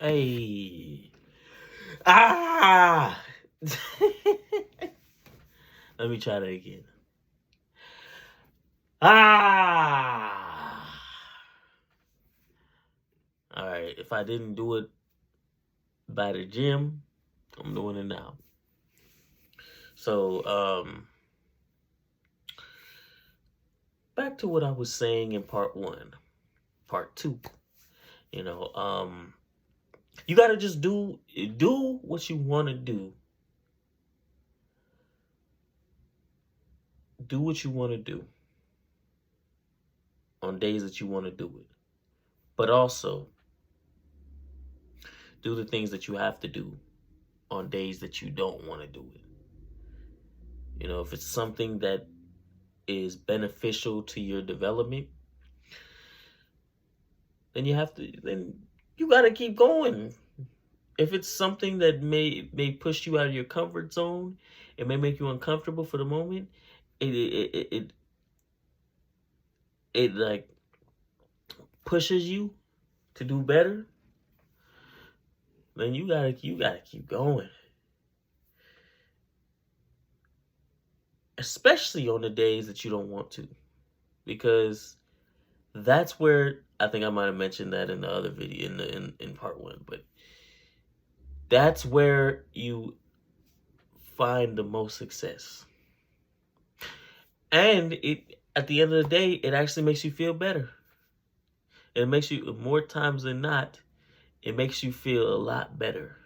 Hey. Ah! Let me try that again. Ah! All right. If I didn't do it by the gym, I'm doing it now. So, back to what I was saying in part one, part two. You know, you gotta just do what you want to do. Do what you want to do on days that you want to do it, but also do the things that you have to do on days that you don't want to do it. You know, if it's something that is beneficial to your development, then you got to keep going. If it's something that may push you out of your comfort zone, it may make you uncomfortable for the moment, it like pushes you to do better, then you gotta keep going. Especially on the days that you don't want to. Because that's where I think I might have mentioned that in the other video in part one, but that's where you find the most success. And it at the end of the day, it actually makes you feel better. It makes you more times than not, it makes you feel a lot better.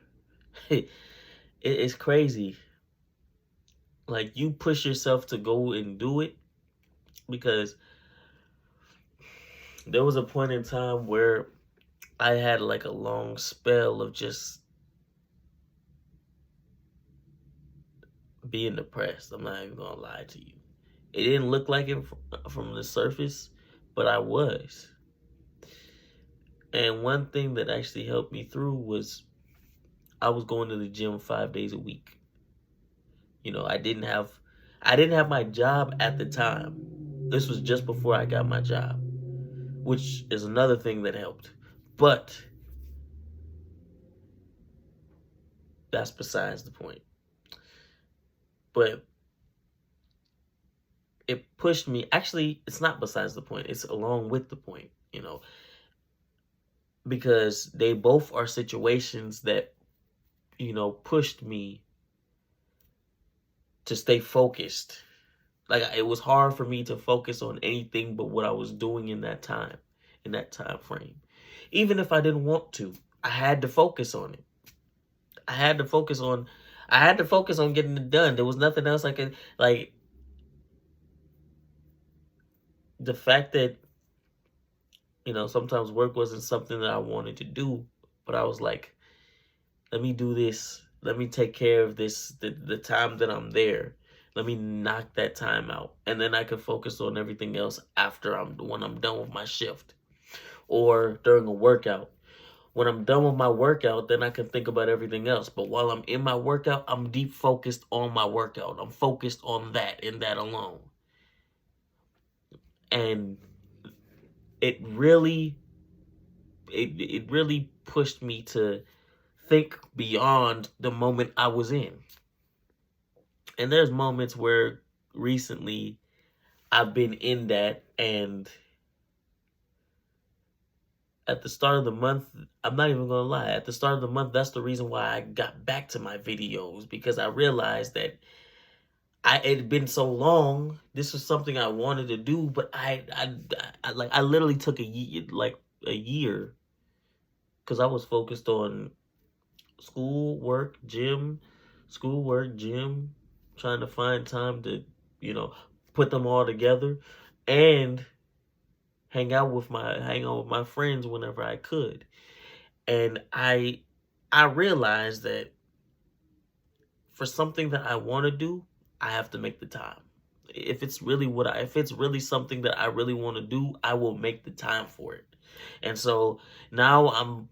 It's crazy. Like you push yourself to go and do it because there was a point in time where I had like a long spell of just being depressed. I'm not even gonna lie to you. It didn't look like it from the surface, but I was. And one thing that actually helped me through was I was going to the gym 5 days a week. You know, I didn't have my job at the time. This was just before I got my job, which is another thing that helped. But that's besides the point. But it pushed me. Actually, it's not besides the point. It's along with the point, you know, because they both are situations that, you know, pushed me to stay focused. Like it was hard for me to focus on anything but what I was doing in that time frame. Even if I didn't want to, I had to focus on it. I had to focus on I had to focus on getting it done. There was nothing else I could like the fact that, you know, sometimes work wasn't something that I wanted to do, but I was like, let me do this. Let me take care of this the time that I'm there. Let me knock that time out. And then I can focus on everything else when I'm done with my shift or during a workout. When I'm done with my workout, then I can think about everything else. But while I'm in my workout, I'm deep focused on my workout. I'm focused on that and that alone. And it really it really pushed me to think beyond the moment I was in. And there's moments where recently I've been in that, and at the start of the month, I'm not even gonna lie, at the start of the month, that's the reason why I got back to my videos, because I realized that it had been so long. This was something I wanted to do, but I literally took a year because I was focused on school, work, gym, school, work, gym, trying to find time to, you know, put them all together and hang out with my friends whenever I could. And I realized that for something that I want to do, I have to make the time. If it's really something that I really want to do, I will make the time for it. And so now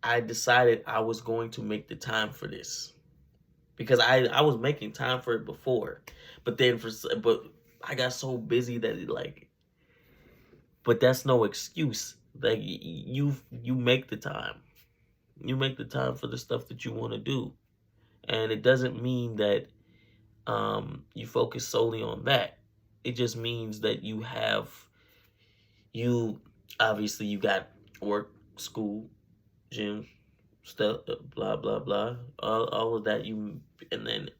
I decided I was going to make the time for this because I was making time for it before, but but I got so busy that but that's no excuse. Like you make the time. You make the time for the stuff that you want to do. And it doesn't mean that you focus solely on that. It just means that you obviously you got work, school, gym, stuff, blah blah blah, all of that. And then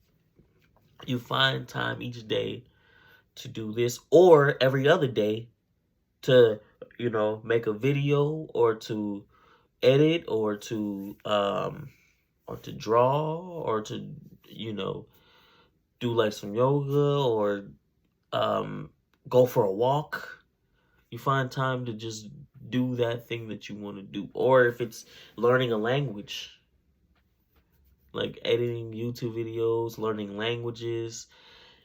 you find time each day to do this, or every other day to make a video, or to edit, or to draw, or to do like some yoga, or um go for a walk. You find time to just do that thing that you want to do. Or if it's learning a language, like editing YouTube videos, learning languages,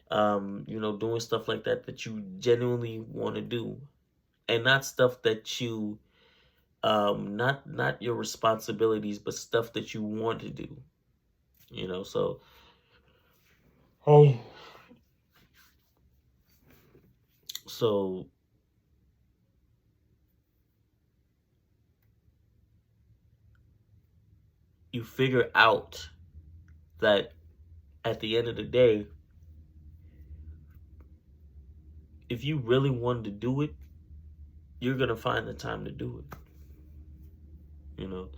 doing stuff like that that you genuinely want to do, and not stuff that you not your responsibilities, but stuff that you want to do. So oh, so you figure out that at the end of the day, if you really wanted to do it, you're gonna find the time to do it. You know,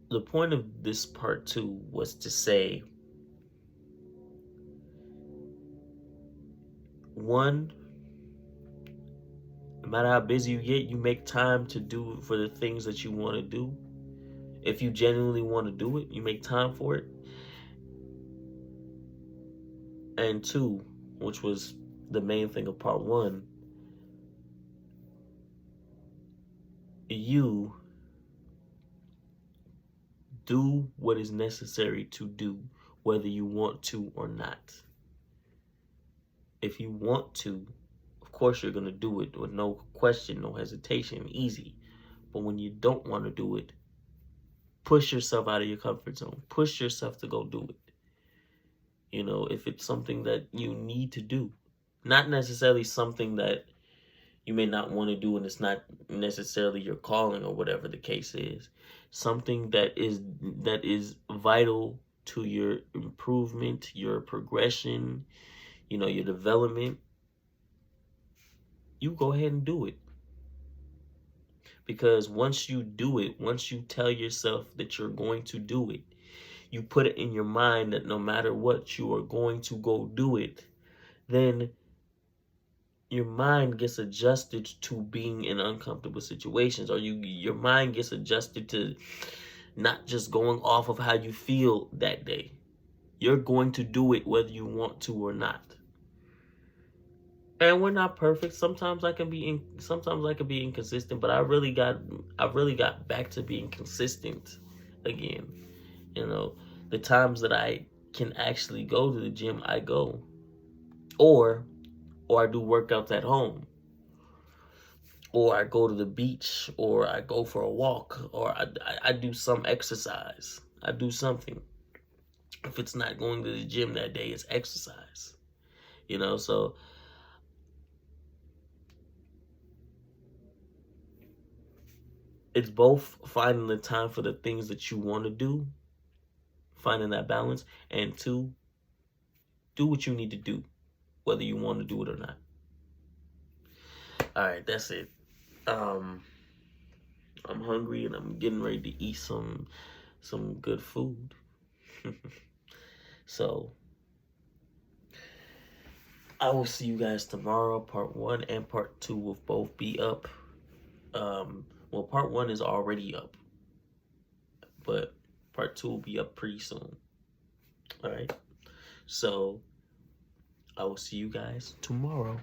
the point of this part 2 was to say, one, no matter how busy you get, you make time to do for the things that you want to do. If you genuinely want to do it, you make time for it. And two, which was the main thing of part 1, you do what is necessary to do, whether you want to or not. If you want to, of course you're going to do it with no question, no hesitation, easy. But when you don't want to do it, push yourself out of your comfort zone. Push yourself to go do it. If it's something that you need to do, not necessarily something that you may not want to do and it's not necessarily your calling or whatever the case is, something that is vital to your improvement, your progression, your development, you go ahead and do it. Because once you do it, once you tell yourself that you're going to do it, you put it in your mind that no matter what, you are going to go do it, then your mind gets adjusted to being in uncomfortable situations, or your mind gets adjusted to not just going off of how you feel that day. You're going to do it whether you want to or not. And we're not perfect. Sometimes I can be inconsistent, but I really got back to being consistent again. The times that I can actually go to the gym, I go. Or I do workouts at home. Or I go to the beach, or I go for a walk, or I do some exercise. I do something. If it's not going to the gym that day, it's exercise. So it's both finding the time for the things that you want to do, finding that balance, and two, do what you need to do, whether you want to do it or not. All right, that's it. I'm hungry and I'm getting ready to eat some good food. So I will see you guys tomorrow. Part 1 and part 2 will both be up. Well, part 1 is already up, but part 2 will be up pretty soon. All right. So I will see you guys tomorrow.